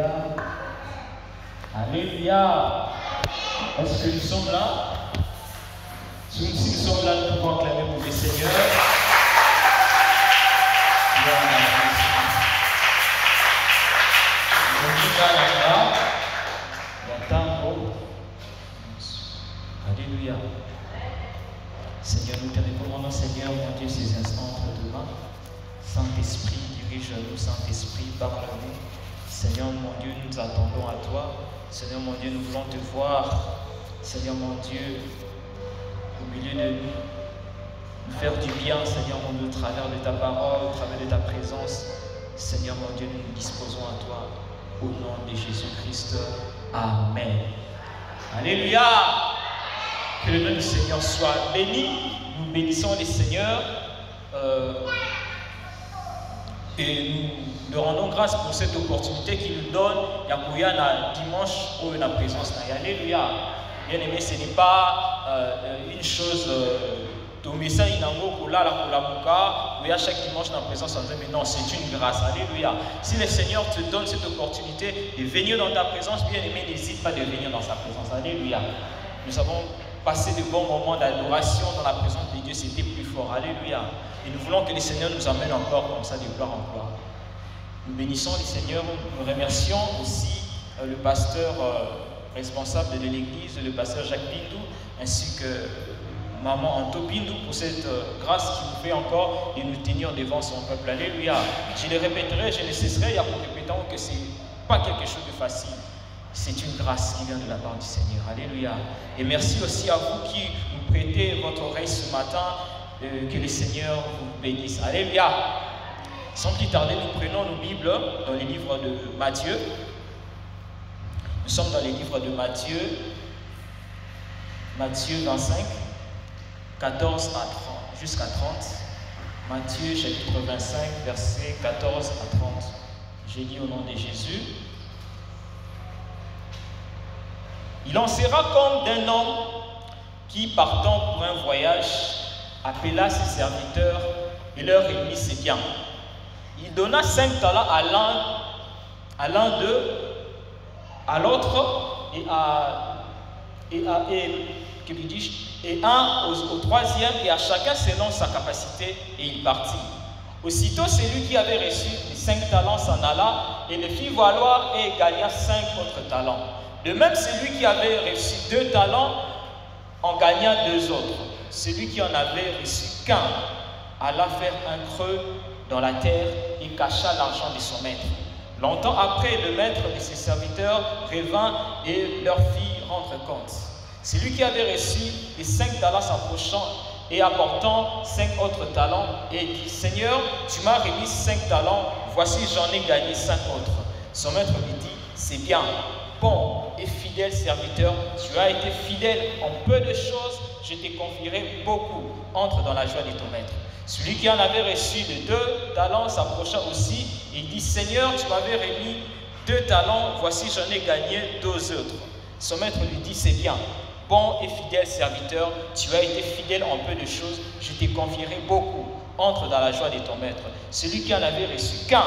Alléluia. Alléluia. Est-ce que nous sommes là? Si nous sommes là, nous pouvons acclamer pour le Seigneur. Alléluia. Seigneur, nous te recommandons, Seigneur, mon Dieu, ces instants entre tes mains. Saint-Esprit, dirige-nous, Saint-Esprit, parle-nous. Seigneur, mon Dieu, nous attendons à toi. Seigneur, mon Dieu, nous voulons te voir. Seigneur, mon Dieu, au milieu de nous, nous faire du bien, Seigneur, mon Dieu, au travers de ta parole, au travers de ta présence. Seigneur, mon Dieu, nous nous disposons à toi. Au nom de Jésus-Christ. Amen. Alléluia. Que le nom du Seigneur soit béni. Nous bénissons les Seigneurs. Et nous rendons grâce pour cette opportunité qu'il nous donne. Yakouyana dimanche où la présence. Alléluia. Bien aimé, ce n'est pas une chose. Chaque dimanche dans la présence, mais non, c'est une grâce. Alléluia. Si le Seigneur te donne cette opportunité de venir dans ta présence, bien aimé, n'hésite pas de venir dans sa présence. Alléluia. Nous avons passé de bons moments d'adoration dans la présence de Dieu, c'était plus fort. Alléluia. Et nous voulons que le Seigneur nous amène encore comme ça de gloire en gloire. Nous bénissons le Seigneur, nous remercions aussi le pasteur responsable de l'église, le pasteur Jacques Bindou, ainsi que Maman Anto Bindou pour cette grâce qui nous fait encore de nous tenir devant son peuple. Alléluia. Je le répéterai, je ne cesserai en répétant que ce n'est pas quelque chose de facile. C'est une grâce qui vient de la part du Seigneur. Alléluia. Et merci aussi à vous qui nous prêtez votre oreille ce matin. Que le Seigneur vous bénisse. Alléluia. Sans plus tarder, nous prenons nos Bibles dans les livres de Matthieu. Nous sommes dans les livres de Matthieu. Matthieu 25, 14 à 30, jusqu'à 30. Matthieu chapitre 25, versets 14 à 30. J'ai dit au nom de Jésus. Il en sera comme d'un homme qui, partant pour un voyage, appela ses serviteurs et leur remit ses biens. Il donna 5 talents à l'un d'eux, à l'autre et un au troisième, et à chacun selon sa capacité, et il partit. Aussitôt, celui qui avait reçu les 5 talents s'en alla et le fit valoir et gagna 5 autres talents. De même, celui qui avait reçu 2 talents en gagna 2 autres. Celui qui en avait reçu qu'un alla faire un creux dans la terre et cacha l'argent de son maître. Longtemps après, le maître de ses serviteurs revint et leur fit rendre compte. Celui qui avait reçu les 5 talents s'approchant et apportant 5 autres talents et dit: Seigneur, tu m'as remis 5 talents, voici j'en ai gagné 5 autres. Son maître lui dit: c'est bien, bon et fidèle serviteur, tu as été fidèle en peu de choses, je te confierai beaucoup. Entre dans la joie de ton maître. Celui qui en avait reçu les 2 talents s'approcha aussi et dit: Seigneur, tu m'avais remis 2 talents, voici j'en ai gagné 2 autres. Son maître lui dit: c'est bien, bon et fidèle serviteur, tu as été fidèle en peu de choses, je te confierai beaucoup. Entre dans la joie de ton maître. Celui qui en avait reçu qu'un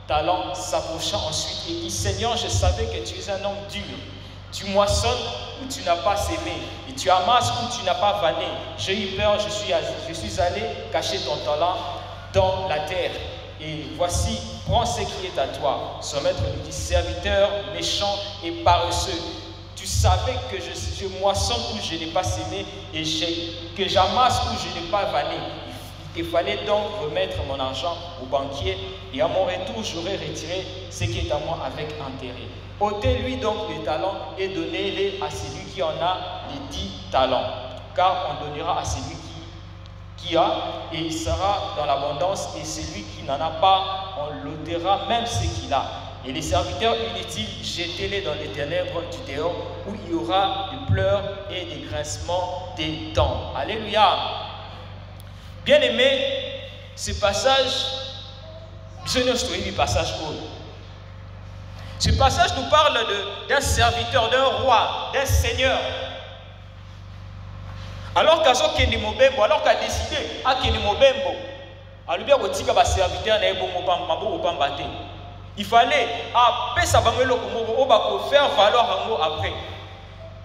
talent s'approcha ensuite et dit: Seigneur, je savais que tu es un homme dur. Tu moissonnes où tu n'as pas sémé et tu amasses où tu n'as pas vanné. J'ai eu peur, je suis allé cacher ton talent dans la terre. Et voici, prends ce qui est à toi. Son maître lui dit: serviteur méchant et paresseux, tu savais que je moissonne où je n'ai pas sémé et que j'amasse où je n'ai pas vanné. Il fallait donc remettre mon argent au banquier et à mon retour, j'aurais retiré ce qui est à moi avec intérêt. Ôtez-lui donc les talents et donnez-les à celui qui en a les 10 talents. Car on donnera à celui qui a et il sera dans l'abondance, et celui qui n'en a pas, on l'ôtera même ce qu'il a. Et les serviteurs inutiles, jetez-les dans les ténèbres du dehors où il y aura des pleurs et des grincements des dents. Alléluia. Bien aimé, ce passage, je ne sais pas passage où. Ce passage nous parle d'un serviteur, d'un roi, d'un seigneur. Alors qu'à Mobembo, alors qu'a décidé à Mobembo, à lui dire que serviteur n'est pas. Il fallait faire valoir après.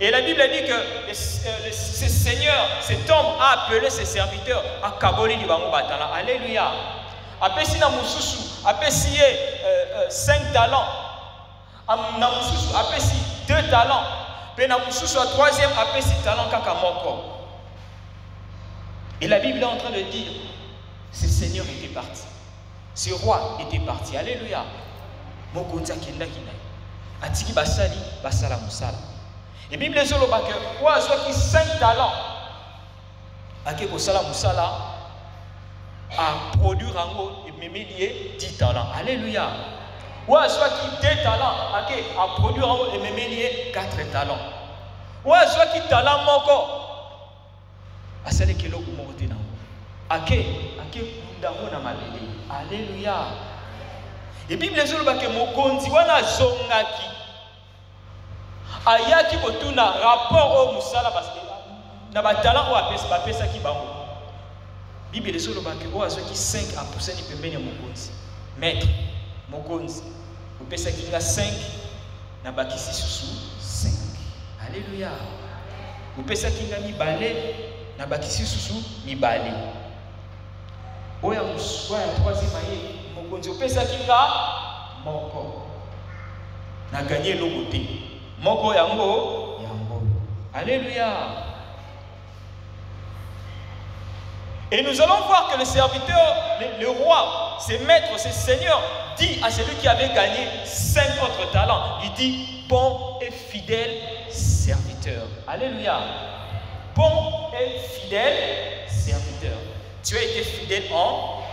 Et la Bible dit que ce Seigneur, cet homme a appelé ses serviteurs à Kaboli du Bango Batala. Alléluia. Après si na mususu, après si 5 talents. Na mususu, après si 2 talents. Puis na mususu à 3e, après si talents kaka moko. Et la Bible est en train de dire, ce Seigneur était parti. Ce roi était parti. Alléluia. Mokonza kenda kina. Atiki basali, basala musala. Et Bible est sur le bac. Quoi, soit qui 5 talents. Ake kosala musala à produire en haut et me lier 10 talents. Alléluia. Ou soit qui 2 talents. Ake à produire en haut et me lier 4 talents. Ou soit qui talent moko. Asale kelo kumote na. Ake kundango na mabele. Alléluia. Et Bible est sur le bac. Mokonzi wana zongaki. Ayaki kotuna rapport au musala parce que na batala o apesa ki bango. Bible ezolo banke o azoki 5 a poussé ni pembeni ya mokonzi. Maître mokonzi opesa ki nga 5 na bakisi susu 5. Alléluia. Opesa ki nga mibale na bakisi susu mibale. Oya muswa ya 3e aye mokonzi opesa ki nga moko. Na gagner logo te. Moko yango. Alléluia. Et nous allons voir que le serviteur, le roi, ses maîtres, ses seigneurs, dit à celui qui avait gagné 5 autres talents, il dit bon et fidèle serviteur. Alléluia. Bon et fidèle serviteur. Tu as été fidèle en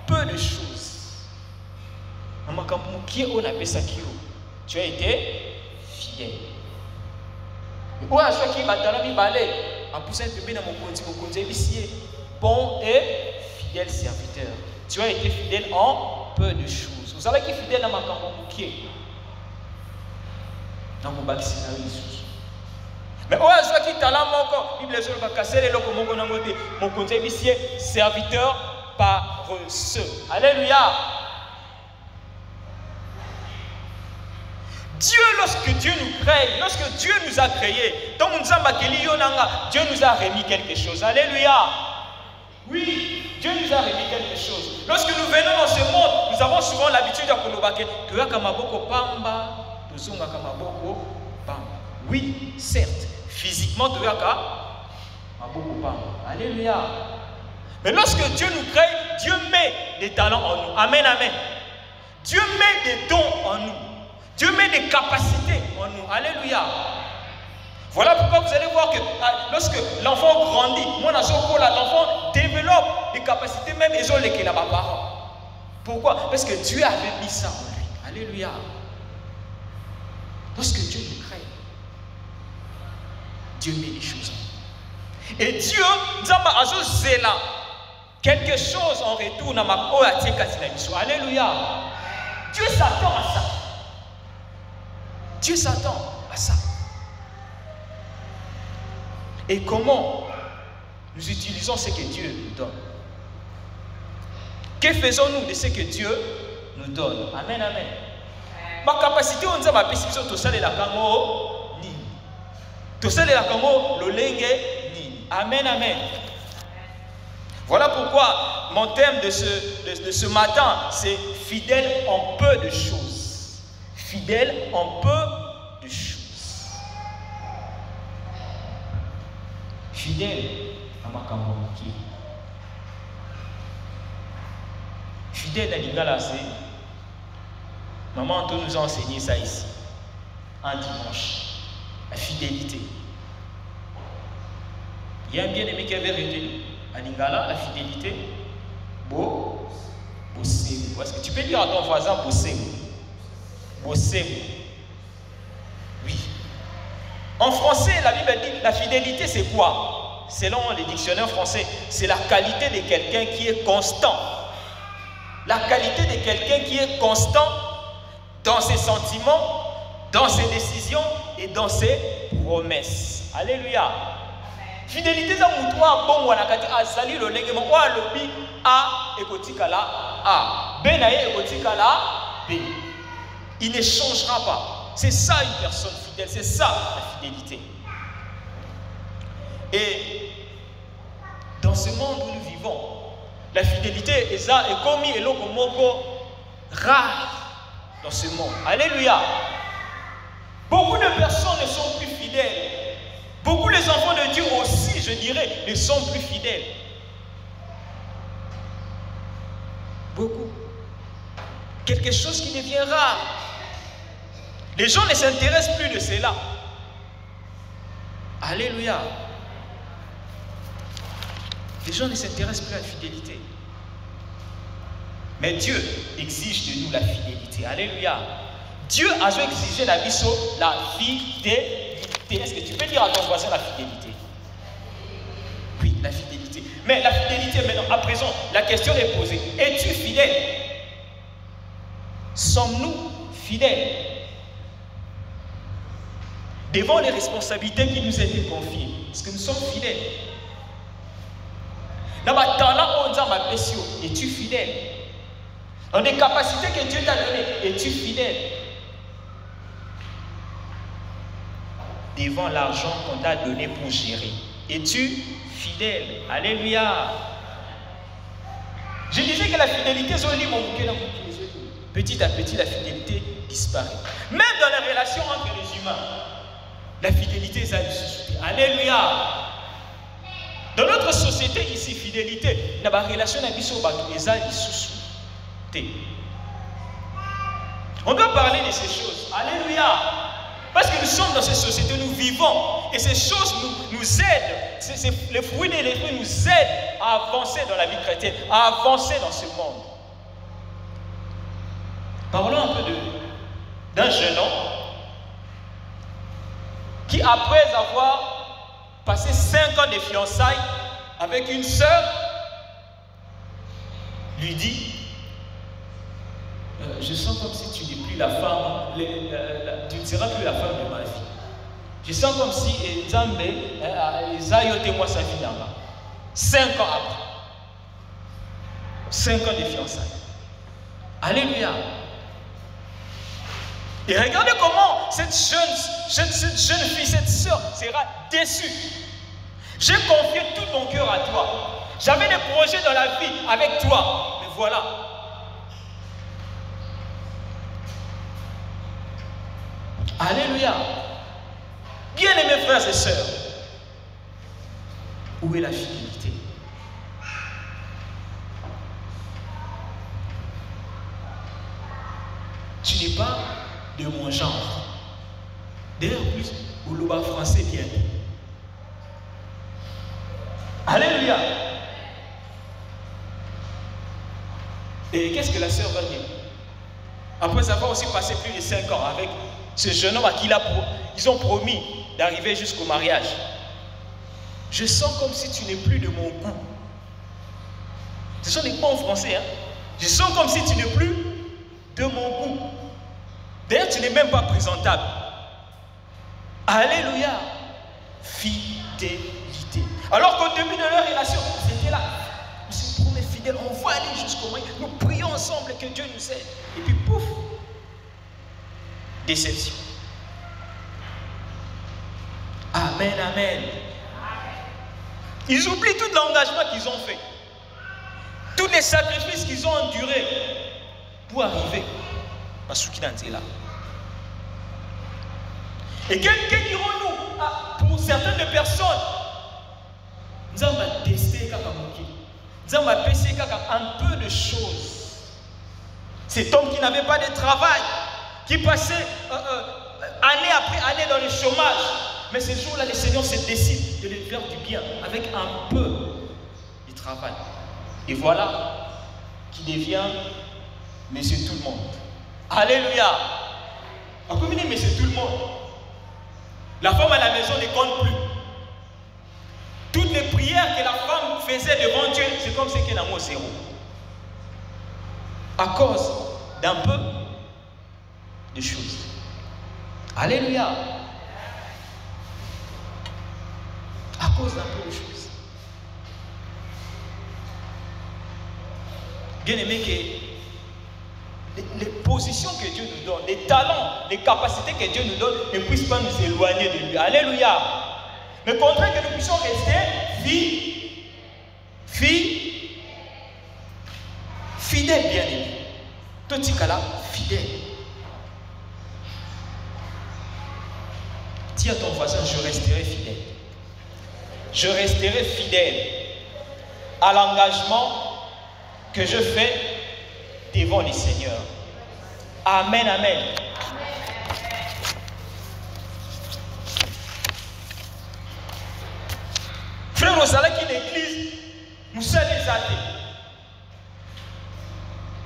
peu de choses. Tu as été fidèle. Ou à ceux qui battent mi balé, en poussant un bébé dans mon compte, bon et fidèle serviteur. Tu as été fidèle en peu de choses. Vous savez qui est fidèle dans ma campagne? Dans mon bac, c'est là Jésus. Mais où est-ce qui t'a là mon Bible sur le casser les locaux mon côté serviteur paresseux. Alléluia. Dieu, lorsque Dieu nous crée, lorsque Dieu nous a créés, donc Dieu nous a remis quelque chose. Alléluia. Oui, Dieu nous a remis quelque chose. Lorsque nous venons dans ce monde, nous avons souvent l'habitude de dire oui, certes, physiquement, alléluia. Mais lorsque Dieu nous crée, Dieu met des talents en nous. Amen, amen. Dieu met des dons en nous. Dieu met des capacités en nous. Alléluia. Voilà pourquoi vous allez voir que lorsque l'enfant grandit, l'enfant développe des capacités même isolées qu'il n'a pas parents. Pourquoi? Parce que Dieu avait mis ça en lui. Alléluia. Lorsque Dieu nous crée, Dieu met des choses en nous. Et Dieu, quelque chose en retour. Alléluia. Dieu s'attend à ça. Dieu s'attend à ça. Et comment nous utilisons ce que Dieu nous donne? Que faisons-nous de ce que Dieu nous donne? Amen, amen. Ma capacité, on dit ma perception, tout ça, la kamo ni. Tout ça, la kamo lolenge ni. Amen, amen. Voilà pourquoi mon thème de ce matin, c'est fidèle en peu de choses. Fidèle en peu de choses. Fidèle à ma camouflage. Fidèle à l'Igala, c'est. Maman, nous a enseigné ça ici, un dimanche. La fidélité. Il y a un bien-aimé qui avait retenu à l'Igala, la fidélité. Bosser. Est-ce que tu peux dire à ton voisin bosser? Bosser. Oui. En français, la Bible dit la fidélité, c'est quoi? Selon les dictionnaires français, c'est la qualité de quelqu'un qui est constant. La qualité de quelqu'un qui est constant dans ses sentiments, dans ses décisions et dans ses promesses. Alléluia. Fidélité, c'est un bon azali le lengemo o alobi a ekotikala a b na ye ekotikala b. Il ne changera pas. C'est ça une personne fidèle, c'est ça la fidélité. Et dans ce monde où nous vivons, la fidélité est commis et l'okomoko rare dans ce monde. Alléluia. Beaucoup de personnes ne sont plus fidèles. Beaucoup les enfants de Dieu aussi, je dirais, ne sont plus fidèles. Beaucoup. Quelque chose qui devient rare. Les gens ne s'intéressent plus de cela. Alléluia. Les gens ne s'intéressent plus à la fidélité. Mais Dieu exige de nous la fidélité. Alléluia. Dieu a exigé la fidélité. Est-ce que tu peux dire à ton voisin la fidélité? Oui, la fidélité. Mais la fidélité, maintenant, à présent, la question est posée. Es-tu fidèle? Sommes-nous fidèles devant les responsabilités qui nous étaient confiées? Est-ce que nous sommes fidèles? Dans ma talent, on dit ma blessure, es-tu fidèle? Dans les capacités que Dieu t'a données, es-tu fidèle? Devant l'argent qu'on t'a donné pour gérer, es-tu fidèle? Alléluia. Je disais que la fidélité, petit à petit, la fidélité disparaît. Même dans les relations entre les humains, la fidélité est suscitée. Alléluia. Dans notre société ici, fidélité, dans la relation avec les on doit parler de ces choses. Alléluia. Parce que nous sommes dans cette société, nous vivons. Et ces choses nous aident. Les fruits de l'esprit nous aident à avancer dans la vie chrétienne, à avancer dans ce monde. Parlons un peu d'un jeune homme qui, après avoir passé 5 ans de fiançailles avec une sœur, lui dit: je sens comme si tu n'es plus la femme, tu ne seras plus la femme de ma vie. Je sens comme si Nzambe Zayote moi sa vie là-bas. 5 ans après. 5 ans de fiançailles. Alléluia. Et regardez comment cette jeune fille, cette sœur sera déçue. J'ai confié tout mon cœur à toi. J'avais des projets dans la vie avec toi. Mais voilà. Alléluia. Bien-aimés frères et sœurs, où est la fidélité? Tu n'es pas de mon genre. D'ailleurs, plus, au loba français bien. Alléluia. Et qu'est-ce que la sœur va dire? Après avoir aussi passé plus de 5 ans avec ce jeune homme à qui ils ont promis d'arriver jusqu'au mariage. Je sens comme si tu n'es plus de mon goût. Ce sont des mots en français. Hein? Je sens comme si tu n'es plus de mon goût. D'ailleurs, tu n'es même pas présentable. Alléluia. Fidélité. Alors qu'au début de leur relation, c'était là. Nous sommes promis fidèles, on va aller jusqu'au mariage. Nous prions ensemble que Dieu nous aide. Et puis pouf, déception. Amen, amen. Ils oublient tout l'engagement qu'ils ont fait. Tous les sacrifices qu'ils ont endurés pour arriver à ce qu'il en est là. Et que dirons-nous pour certaines personnes? Nous avons testé nous avons baissé un peu de choses. Cet homme qui n'avait pas de travail, qui passait année après année dans le chômage. Mais ce jour-là, le Seigneur se décide de lui faire du bien avec un peu de travail. Et voilà qui devient Monsieur Tout le Monde. Alléluia. On peut dire Monsieur Tout le Monde. La femme à la maison ne compte plus. Toutes les prières que la femme faisait devant Dieu, c'est comme si qu'elle a mot zéro. À cause d'un peu de choses. Alléluia. À cause d'un peu de choses. Bien aimé que positions que Dieu nous donne, les talents, les capacités que Dieu nous donne ne puissent pas nous éloigner de lui. Alléluia. Mais au contraire, que nous puissions rester fidèles, bien aimés. Tout ce cas-là, fidèle. Dis à ton voisin, je resterai fidèle. Je resterai fidèle à l'engagement que je fais devant les seigneurs. Amen, amen. Frère, nous allons qui l'église, nous sommes les athées.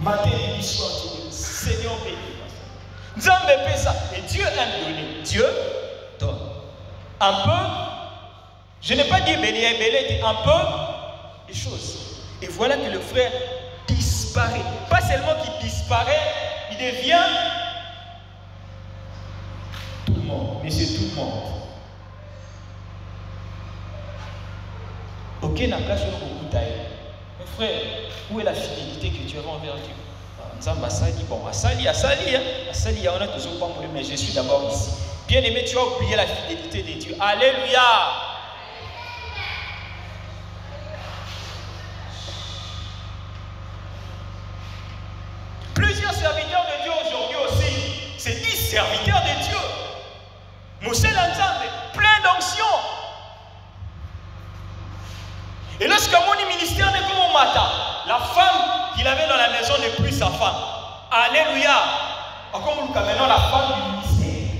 Matin et soir, Seigneur béni. Nous avons fait ça. Et Dieu aime donner. Dieu donne. Un peu, je n'ai pas dit béni, un peu des choses. Et voilà que le frère disparaît. Pas seulement qu'il disparaît, il devient tout le monde. Mais c'est tout le monde. Ok, n'a pas sur beaucoup taille. Mais frère, où est la fidélité que tu as envers Dieu? Nzamba Asali, bon, Asali, on a toujours pas mouru, mais je suis d'abord ici. Bien aimé, tu as oublié la fidélité de Dieu. Alléluia. Plusieurs serviteurs de Dieu aujourd'hui aussi, c'est 10 serviteurs de Dieu. Moussel Nzambe, plein d'onction. Et lorsque mon ministère n'est comme au matin, la femme qu'il avait dans la maison n'est plus sa femme. Alléluia. Comme nous maintenant la femme du ministère.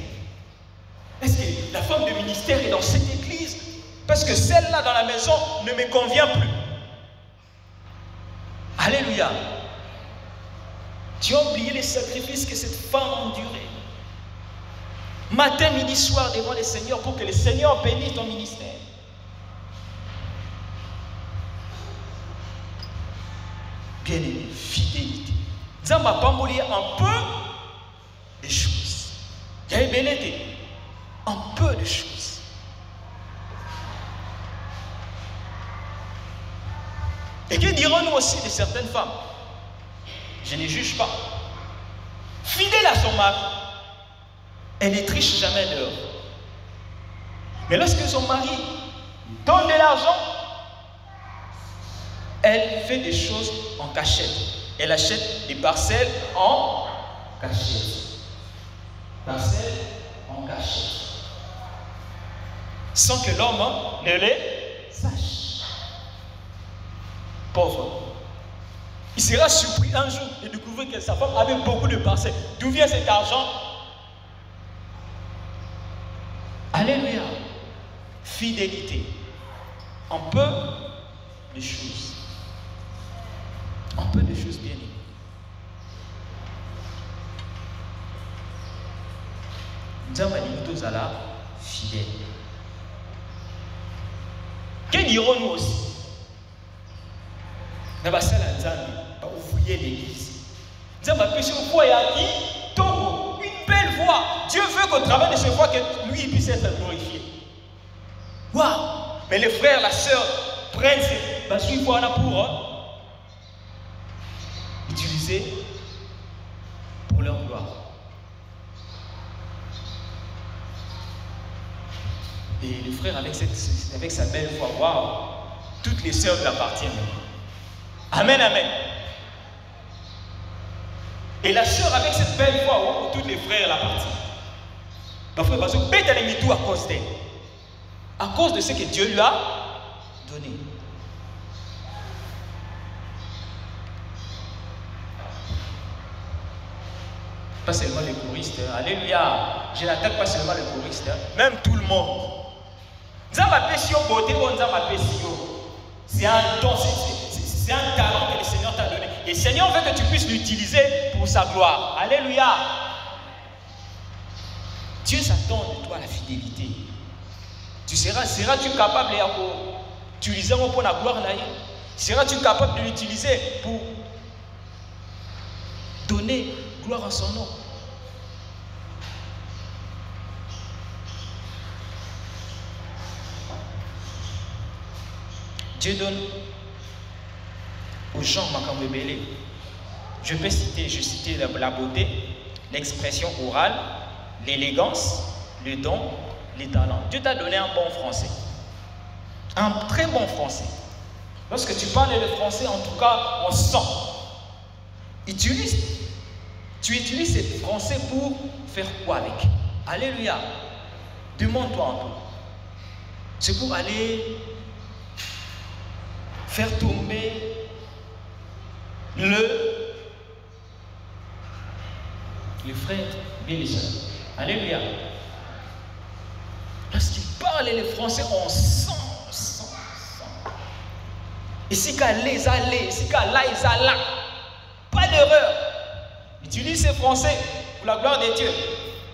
Est-ce que la femme du ministère est dans cette église? Parce que celle-là dans la maison ne me convient plus. Alléluia. Tu as oublié les sacrifices que cette femme a endurés. Matin, midi, soir devant le Seigneur pour que le Seigneur bénisse ton ministère. Bien-aimé, fidélité. Nous avons un peu de choses. Il y a un peu de choses. Et que dirons-nous aussi de certaines femmes? Je ne juge pas. Fidèle à son mari, elle ne triche jamais l'heure. Mais lorsque son mari donne de l'argent, elle fait des choses en cachette. Elle achète des parcelles en cachette. Parcelles en cachette. Sans que l'homme ne les sache. Pauvre. Il sera surpris un jour de découvrir que sa femme avait beaucoup de parcelles. D'où vient cet argent? Alléluia. Fidélité. Un peu de choses. Un peu de choses bien aimées. Nous avons dit tous à la fidèle. Que dirons-nous aussi? Nous avons ouvrier l'église. Nous avons appelé une voix une belle voix. Dieu veut qu'au travers de cette voix, que lui puisse être glorifié. Waouh! Mais les frères, la sœur prennent ces voix là pour utiliser pour leur gloire. Et le frère avec sa belle voix, waouh, toutes les sœurs lui appartiennent. Amen, amen. Et la sœur avec cette belle voix, wow, tous les frères l'appartiennent. Parfois, parce que bête les tout à cause d'elle. À cause de ce que Dieu lui a donné. Pas seulement les choristes, alléluia. Je n'attaque pas seulement les choristes, même tout le monde. C'est un don, c'est un talent que le Seigneur t'a donné. Et le Seigneur veut que tu puisses l'utiliser pour sa gloire. Alléluia. Dieu s'attend de toi à la fidélité. Seras-tu capable d'utiliser pour la gloire? Seras-tu capable de l'utiliser pour donner gloire à son nom? Dieu donne aux gens makambo belé. Je peux citer, la beauté, l'expression orale, l'élégance, le don, les talents. Dieu t'a donné un bon français. Un très bon français. Lorsque tu parles le français, en tout cas, on sent. Tu utilises ce français pour faire quoi avec? Alléluia. Demande-toi un peu. C'est pour aller faire tomber les frères, bien les sœurs. Alléluia. Lorsqu'il parle le français, on sent. Ici, ici, là. Pas d'erreur. Utilise ce français pour la gloire de Dieu.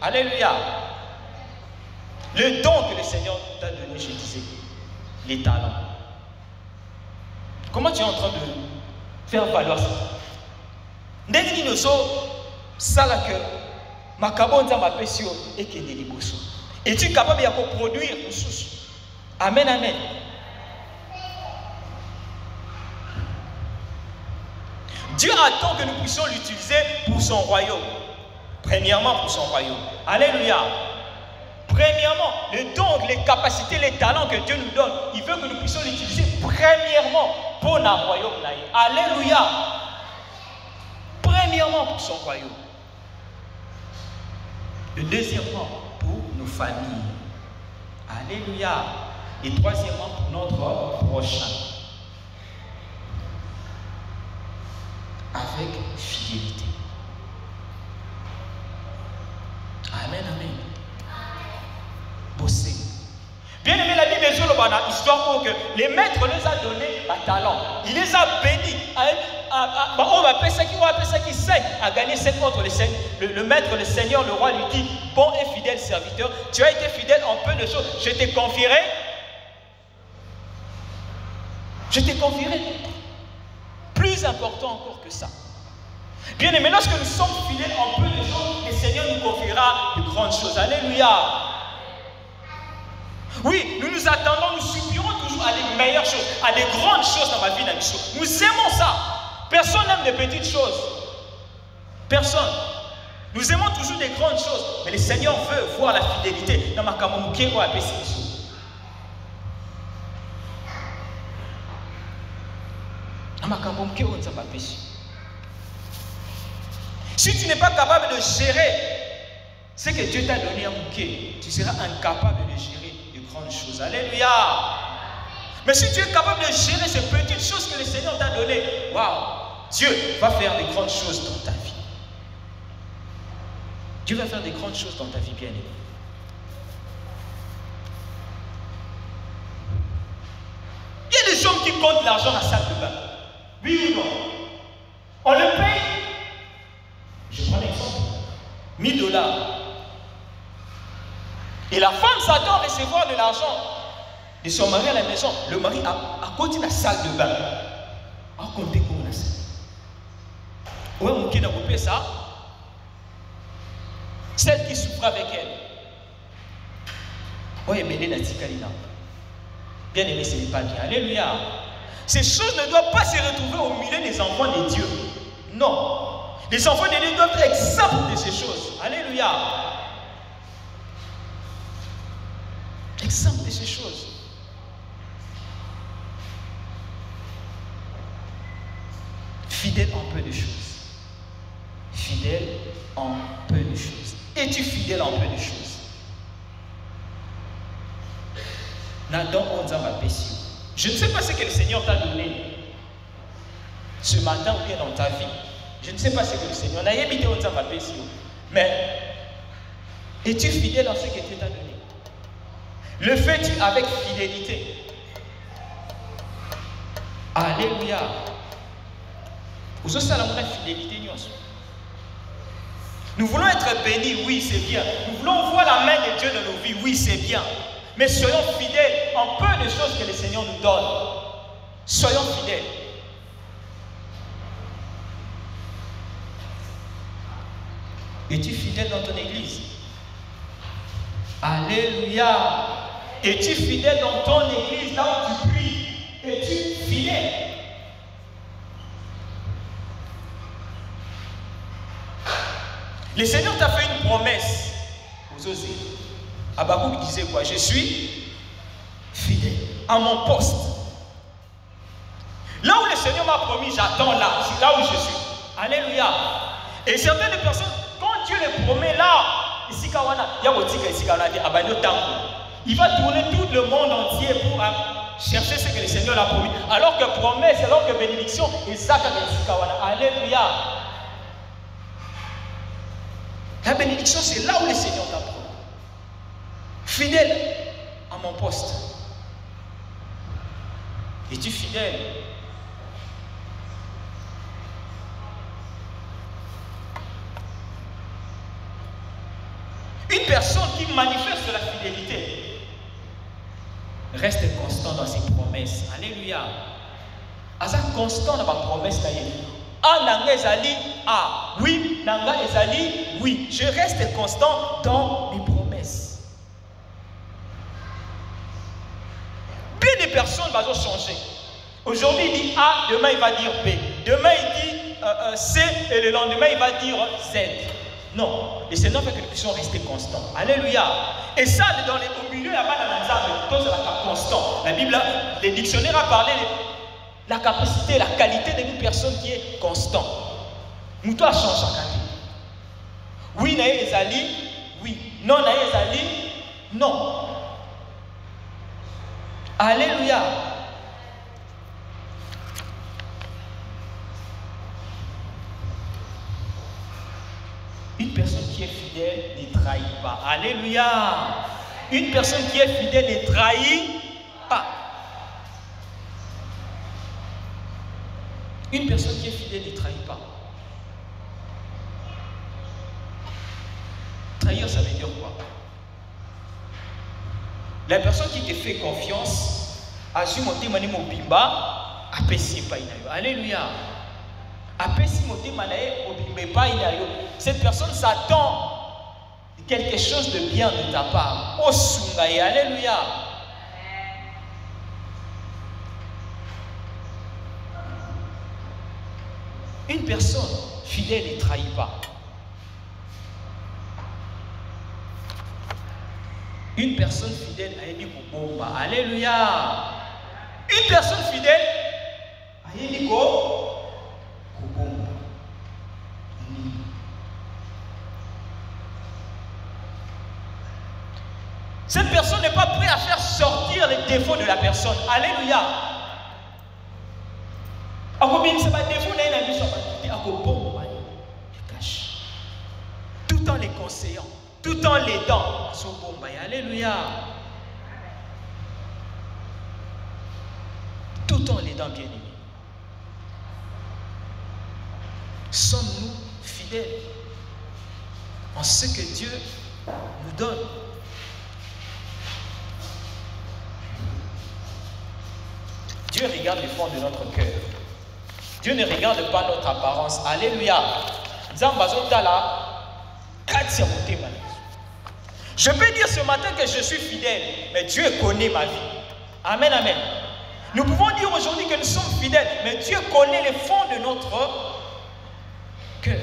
Alléluia. Le don que le Seigneur t'a donné, je disais, les talents. Comment tu es en train de faire valoir ça? Ndenge ni so sala que makabonza mapesio et que liboso. Es-tu capable de produire une source? Amen, amen. Dieu attend que nous puissions l'utiliser pour son royaume. Premièrement, pour son royaume. Alléluia. Premièrement, le don, les capacités, les talents que Dieu nous donne, il veut que nous puissions l'utiliser premièrement pour notre royaume. Alléluia. Premièrement pour son royaume. Et deuxièmement pour nos familles. Alléluia. Et troisièmement pour notre prochain. Avec fidélité. Amen, amen. Bosser. Bien aimé, la Bible est sur l'histoire pour que les maîtres les a donné un talent. Il les a bénis. On va appeler ça qui saigne à gagner 7 contre le maître, le Seigneur, le roi lui dit, bon et fidèle serviteur, tu as été fidèle en peu de choses. Je t'ai confierai. Plus important encore que ça. Bien aimé, lorsque nous sommes fidèles en peu de choses, le Seigneur nous confiera de grandes choses. Alléluia. Oui, nous attendons, nous supplions toujours à des meilleures choses, à des grandes choses dans ma vie, nous aimons ça. Personne n'aime des petites choses. Personne. Nous aimons toujours des grandes choses. Mais le Seigneur veut voir la fidélité dans ma kamomouké ou à Pessimissou. Si tu n'es pas capable de gérer ce que Dieu t'a donné à Mouké, tu seras incapable de gérer de grandes choses. Alléluia. Mais si tu es capable de gérer ces petites choses que le Seigneur t'a données, waouh, Dieu va faire de grandes choses dans ta vie. Dieu va faire de grandes choses dans ta vie, bien-aimée. Il y a des hommes qui comptent l'argent à la salle de bain. Oui ou non? On le paye. Je prends l'exemple. $1000. Et la femme s'attend à recevoir de l'argent de son mari à la maison. Le mari a côté la salle de bain. A compté comme la salle. Ouais, mon qui n'a pas payé ça. Celle qui souffre avec elle. Ouais, mais elle n'a pas dit. Bien aimé, ce n'est pas bien. Alléluia. Ces choses ne doivent pas se retrouver au milieu des enfants de Dieu. Non. Les enfants de Dieu doivent être exempts de ces choses. Alléluia. Exempts de ces choses. Fidèle en peu de choses. Fidèle en peu de choses. Es-tu fidèle en peu de choses? Nathan Onzamba Pessio. Je ne sais pas ce que le Seigneur t'a donné ce matin ou bien dans ta vie. Je ne sais pas ce que le Seigneur n'a habité Onzamba Pessio. Mais es-tu fidèle dans ce que Dieu t'a donné? Le fais-tu avec fidélité? Alléluia. Vous aussi, la fidélité. Nous voulons être bénis, oui, c'est bien. Nous voulons voir la main de Dieu dans nos vies, oui, c'est bien. Mais soyons fidèles en peu de choses que le Seigneur nous donne. Soyons fidèles. Es-tu fidèle dans ton église? Alléluia. Es-tu fidèle dans ton église, là où tu pries? Es-tu fidèle? Le Seigneur t'a fait une promesse. Vous osez. Habakkuk disait quoi? Je suis fidèle à mon poste. Là où le Seigneur m'a promis, j'attends là. C'est là où je suis. Alléluia. Et certaines personnes, quand Dieu les promet là, il va tourner tout le monde entier pour chercher ce que le Seigneur a promis. Alors que promesse, alors que bénédiction, alléluia. La bénédiction, c'est là où le Seigneur t'a promis. Fidèle à mon poste. Es-tu fidèle? Une personne qui manifeste la fidélité reste constant dans ses promesses. Alléluia. Asa constant dans ma promesse. Ah, nanga ezali, ah, oui, nanga ezali, oui. Je reste constant dans mes promesses. Bien des personnes vont changer. Aujourd'hui, il dit A, demain il va dire B. Demain il dit C et le lendemain il va dire Z. Non, le Seigneur fait que nous puissions rester constants. Alléluia. Et ça, au milieu, il n'y a pas de constant. La Bible, les dictionnaires ont parlé de la capacité, la qualité d'une personne qui est constante. Nous devons changer chaque année. Oui, naïe ezali, oui. Non, naïe ezali, non. Alléluia. Une personne qui est fidèle ne trahit pas. Alléluia. Une personne qui est fidèle ne trahit pas. Une personne qui est fidèle ne trahit pas. Trahir, ça veut dire quoi? La personne qui te fait confiance, alléluia. Cette personne s'attend quelque chose de bien de ta part. Alléluia. Une personne fidèle ne trahit pas. Une personne fidèle a dit Bomba. Alléluia. Une personne fidèle a dit cette personne n'est pas prête à faire sortir les défauts de la personne. Alléluia. Tout en les conseillant, tout en l'aidant. Alléluia. Tout en l'aidant, bien aimé. Sommes-nous fidèles en ce que Dieu nous donne? Dieu regarde le fond de notre cœur. Dieu ne regarde pas notre apparence. Alléluia. Je peux dire ce matin que je suis fidèle, mais Dieu connaît ma vie. Amen, amen. Nous pouvons dire aujourd'hui que nous sommes fidèles, mais Dieu connaît le fond de notre cœur.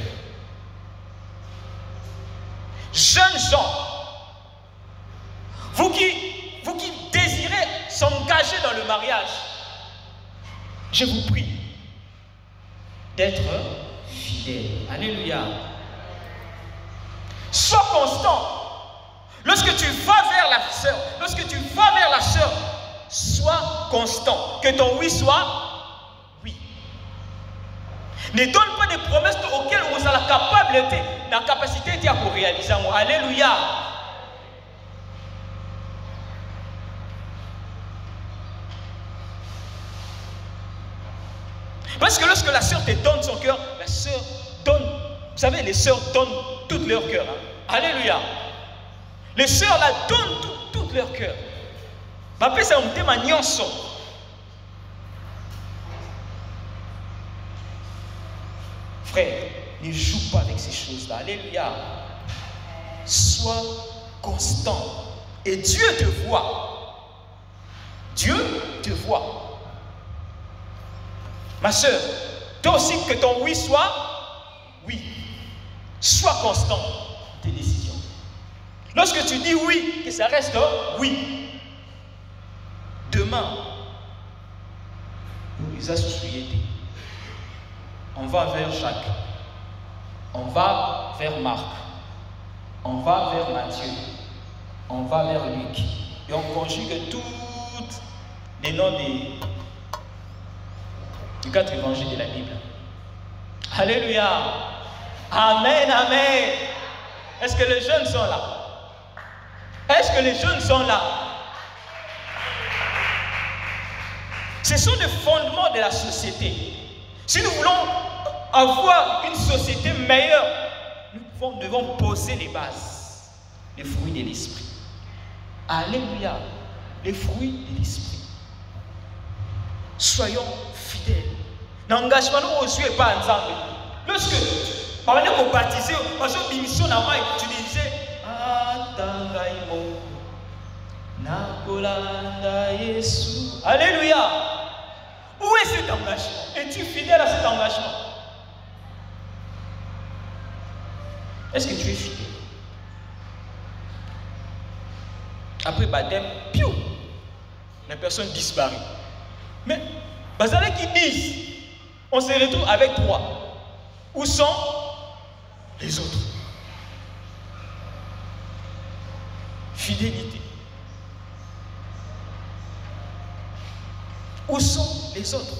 Jeunes gens, vous qui désirez s'engager dans le mariage, je vous prie d'être fidèle. Alléluia. Sois constant. Lorsque tu vas vers la sœur, sois constant. Que ton oui soit oui. Ne donne pas des promesses auxquelles vous avez la capacité de réaliser. Alléluia. Parce que lorsque la sœur te donne son cœur, la sœur donne, vous savez, les sœurs donnent tout leur cœur. Hein? Alléluia. Les sœurs la donnent tout leur cœur. Après ça, on me témoigne. Frère, ne joue pas avec ces choses-là. Alléluia. Sois constant. Et Dieu te voit. Dieu te voit. Ma soeur, toi aussi que ton oui soit oui. Sois constant dans tes décisions. Lorsque tu dis oui, que ça reste oui. Demain, nous associés. On va vers Jacques. On va vers Marc. On va vers Matthieu. On va vers Luc. Et on conjugue tous les noms des 4 évangiles de la Bible. Alléluia. Amen, amen. Est-ce que les jeunes sont là? Est-ce que les jeunes sont là? Ce sont les fondements de la société. Si nous voulons avoir une société meilleure, nous devons poser les bases, les fruits de l'esprit. Alléluia. Les fruits de l'esprit. Soyons fidèles. L'engagement nous ne est pas ensemble. Lorsque on est baptisé, tu disais Alléluia. Où est cet engagement? Es-tu fidèle à cet engagement? Est-ce que tu es fidèle? Après baptême, piou, la personne disparaît. Mais, Bazalé qui disent, on se retrouve avec 3. Où sont les autres? Fidélité. Où sont les autres?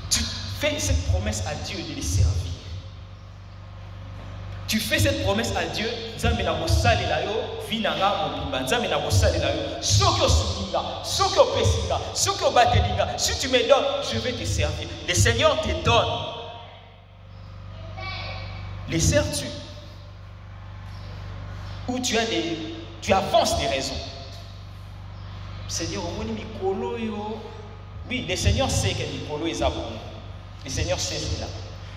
Tu fais cette promesse à Dieu de les servir. Tu fais si tu me donnes, je vais te servir. Le Seigneur te donne. Les sers-tu? Ou tu avances des raisons? Seigneur, oui, le Seigneur sait que Nicolo est à bon. Le Seigneur sait cela.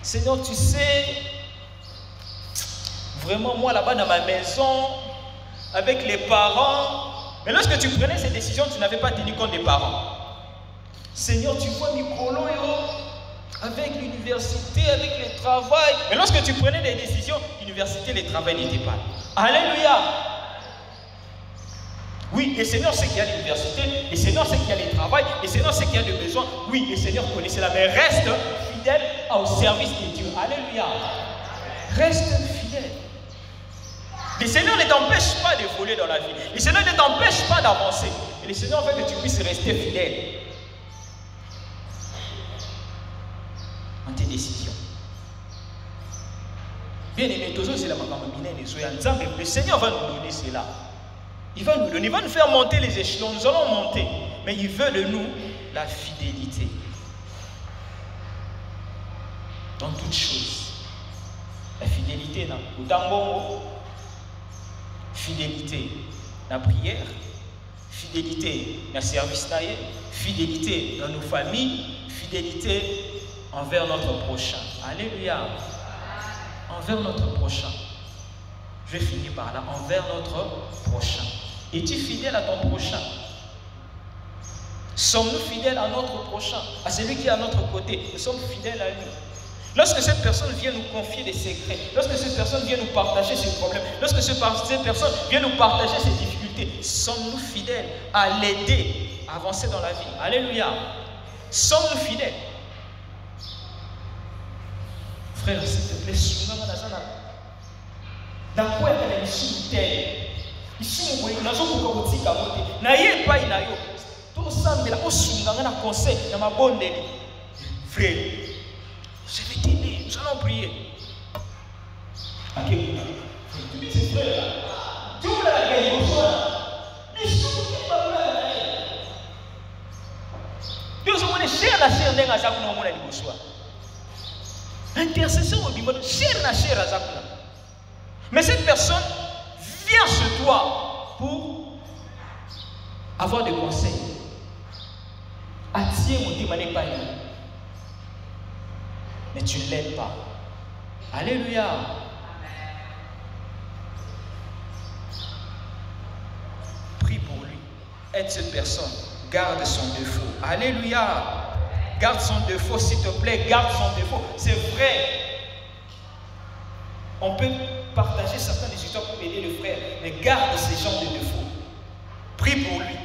Seigneur, tu sais, vraiment, moi là-bas dans ma maison, avec les parents, mais lorsque tu prenais ces décisions, tu n'avais pas tenu compte des parents. Seigneur, tu vois Nicolo, avec l'université, avec le travail. Mais lorsque tu prenais des décisions, l'université, le travail n'était pas. Alléluia. Oui, le Seigneur sait qu'il y a l'université, le Seigneur sait qu'il y a le travail, le Seigneur sait qu'il y a des besoins. Oui, le Seigneur connaît cela, mais reste fidèle au service de Dieu. Alléluia. Reste fidèle. Le Seigneur ne t'empêche pas de voler dans la vie. Le Seigneur ne t'empêche pas d'avancer. Et le Seigneur veut que tu puisses rester fidèle en tes décisions. Bien aimé, le Seigneur va nous donner cela. Il va nous donner, il va nous faire monter les échelons. Nous allons monter. Mais il veut de nous la fidélité. Dans toutes choses. La fidélité dans fidélité dans la prière, fidélité dans le service, fidélité dans nos familles, fidélité envers notre prochain. Alléluia. Envers notre prochain. Je vais finir par là. Envers notre prochain. Es-tu fidèle à ton prochain? Sommes-nous fidèles à notre prochain? À celui qui est à notre côté? Nous sommes fidèles à lui. Lorsque cette personne vient nous confier des secrets, lorsque cette personne vient nous partager ses problèmes, lorsque cette personne vient nous partager ses difficultés, sommes-nous fidèles à l'aider à avancer dans la vie? Alléluia. Sommes-nous fidèles? Frère, s'il te plaît, dans quoi elle est ici? Ici, nous avons beaucoup de choses. Naïe pas inayo. Tout ça, mais là, on s'unga na conseil, na ma bonne frère. Je vais t'aider, nous allons prier. Ok, tu dis c'est frère là. Tu veux la gagner au soir. Mais si tu ne pas la gagner. Dieu se monnaie cher la cher n'a pas qu'on a au soir. Intercession au bimbo, cher la cher à Zakuna. Mais cette personne vient chez toi pour avoir des conseils. Attirer mon démon pas. Mais tu ne l'aides pas. Alléluia. Prie pour lui. Aide cette personne. Garde son défaut. Alléluia. Garde son défaut, s'il te plaît. Garde son défaut. C'est vrai. On peut partager certaines des histoires pour aider le frère, mais garde ces gens de défauts. Prie pour lui.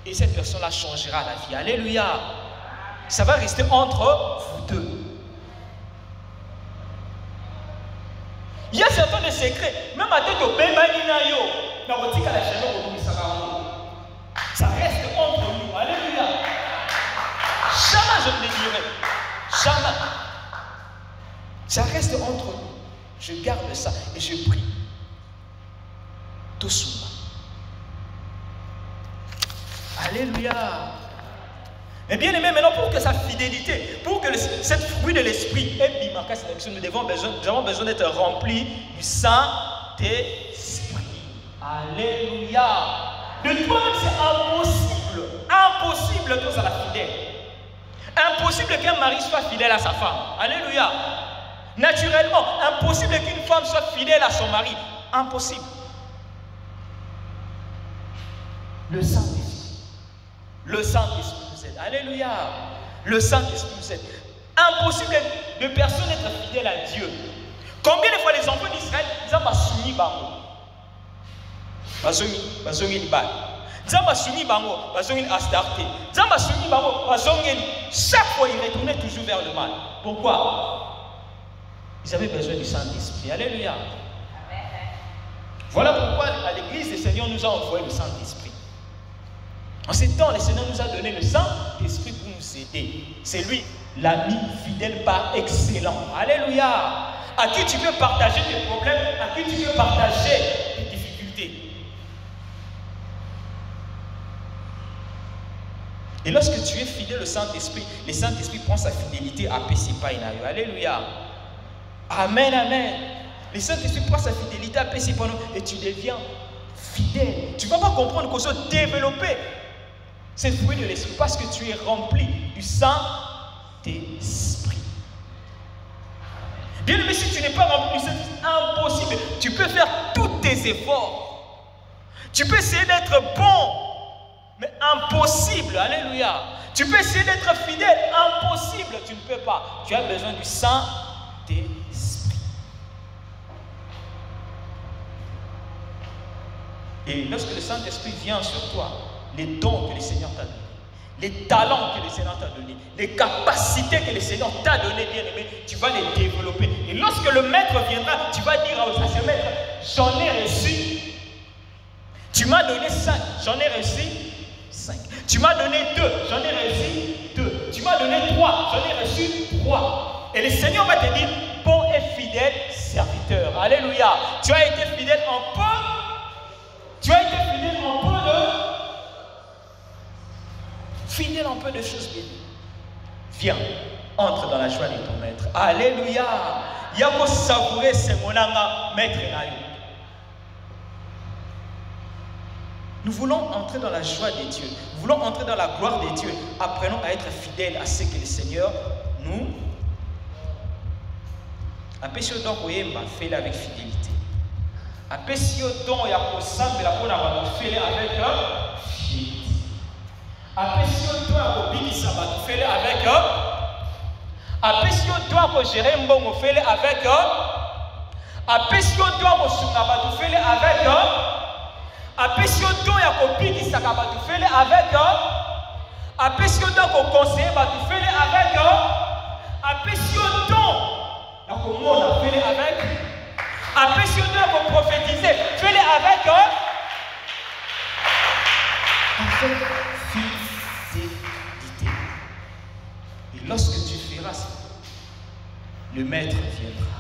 Et cette personne-là changera la vie. Alléluia. Ça va rester entre vous deux. Il y a certains de secrets. Même à tête au Bémanina yo. Ça reste entre nous. Alléluia. Jamais je ne le dirai. Jamais. Ça reste entre nous. Je garde ça et je prie. Tout souvent. Alléluia. Mais bien aimé, maintenant pour que sa fidélité, pour que cette fruit de l'esprit ait bimarqué cette émission, nous avons besoin d'être remplis du Saint-Esprit. Alléluia. De toi-même, c'est impossible. Impossible que ça la fidèle. Impossible qu'un mari soit fidèle à sa femme. Alléluia. Naturellement, impossible qu'une femme soit fidèle à son mari. Impossible. Le Saint-Esprit. Le Saint-Esprit nous aide. Alléluia. Le Saint-Esprit nous aide. Impossible de personne être fidèle à Dieu. Combien de fois les enfants d'Israël, ils ont soumis bango. Bazongi libal. Zamba soumis bango, bazongi Astarté. Zamba soumis bango, bazongi. Chaque fois ils retournaient toujours vers le mal. Pourquoi? Ils avaient besoin du Saint-Esprit. Alléluia. Voilà pourquoi à l'église, le Seigneur nous a envoyé le Saint-Esprit. En ces temps, le Seigneur nous a donné le Saint-Esprit pour nous aider. C'est lui, l'ami fidèle par excellence. Alléluia. À qui tu peux partager tes problèmes, à qui tu peux partager tes difficultés. Et lorsque tu es fidèle au Saint-Esprit, le Saint-Esprit prend sa fidélité à Pessipainayo. Alléluia. Amen, amen. Le Saint-Esprit prend sa fidélité à Pessipainayo et tu deviens fidèle. Tu ne vas pas comprendre qu'on soit développé. C'est le fruit de l'esprit parce que tu es rempli du Saint-Esprit. Bien aimé, si tu n'es pas rempli du Saint-Esprit, impossible. Tu peux faire tous tes efforts. Tu peux essayer d'être bon, mais impossible. Alléluia. Tu peux essayer d'être fidèle, impossible. Tu ne peux pas. Tu as besoin du Saint-Esprit. Et lorsque le Saint-Esprit vient sur toi, les dons que le Seigneur t'a donnés, les talents que le Seigneur t'a donnés, les capacités que le Seigneur t'a données, bien aimé, tu vas les développer. Et lorsque le maître viendra, tu vas dire à ce maître, j'en ai reçu. Tu m'as donné 5, j'en ai reçu 5. Tu m'as donné 2, j'en ai reçu 2. Tu m'as donné 3, j'en ai reçu 3. Et le Seigneur va te dire, bon et fidèle serviteur. Alléluia. Tu as été fidèle en peu. Tu as été fidèle en peu de... Fidèle en peu de choses bien. Viens, entre dans la joie de ton maître. Alléluia. Il y a pour savourer ce monanga maître naïo. Nous voulons entrer dans la joie de Dieu. Nous voulons entrer dans la gloire de Dieu. Apprenons à être fidèles à ce que le Seigneur nous... Appelez-le donc fais-le avec fidélité. Appelez-le donc avec fidélité. Appelez-le donc fais-le avec apesi yo droit ko gérer mbongo fele avec apesi yo droit ko sunga batu fele avec apesi yo droit ya ko bikisa ka batu fele avec apesi yo droit ko conseiller batu fele avec apesi yo droit ya ko mona fele avec apesi yo droit ko prophétiser fele avec fidélité. Et lorsque tu feras ça, le maître viendra.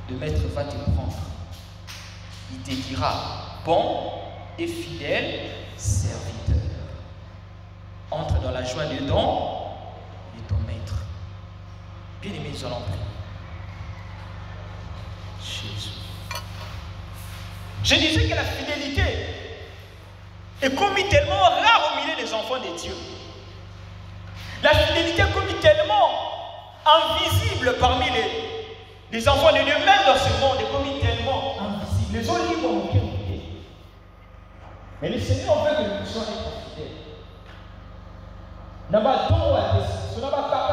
Le maître va te prendre. Il te dira, bon et fidèle serviteur. Entre dans la joie de ton maître. Bien aimé, nous allons prier. Jésus. Je disais que la fidélité est commis tellement rare au milieu des enfants de Dieu. La fidélité est commis tellement invisible parmi les enfants de Dieu, même dans ce monde, est commis tellement invisible. Les autres livres ont aucune idée. Mais le Seigneur veut que nous soyons fidèles. Nous n'avons pas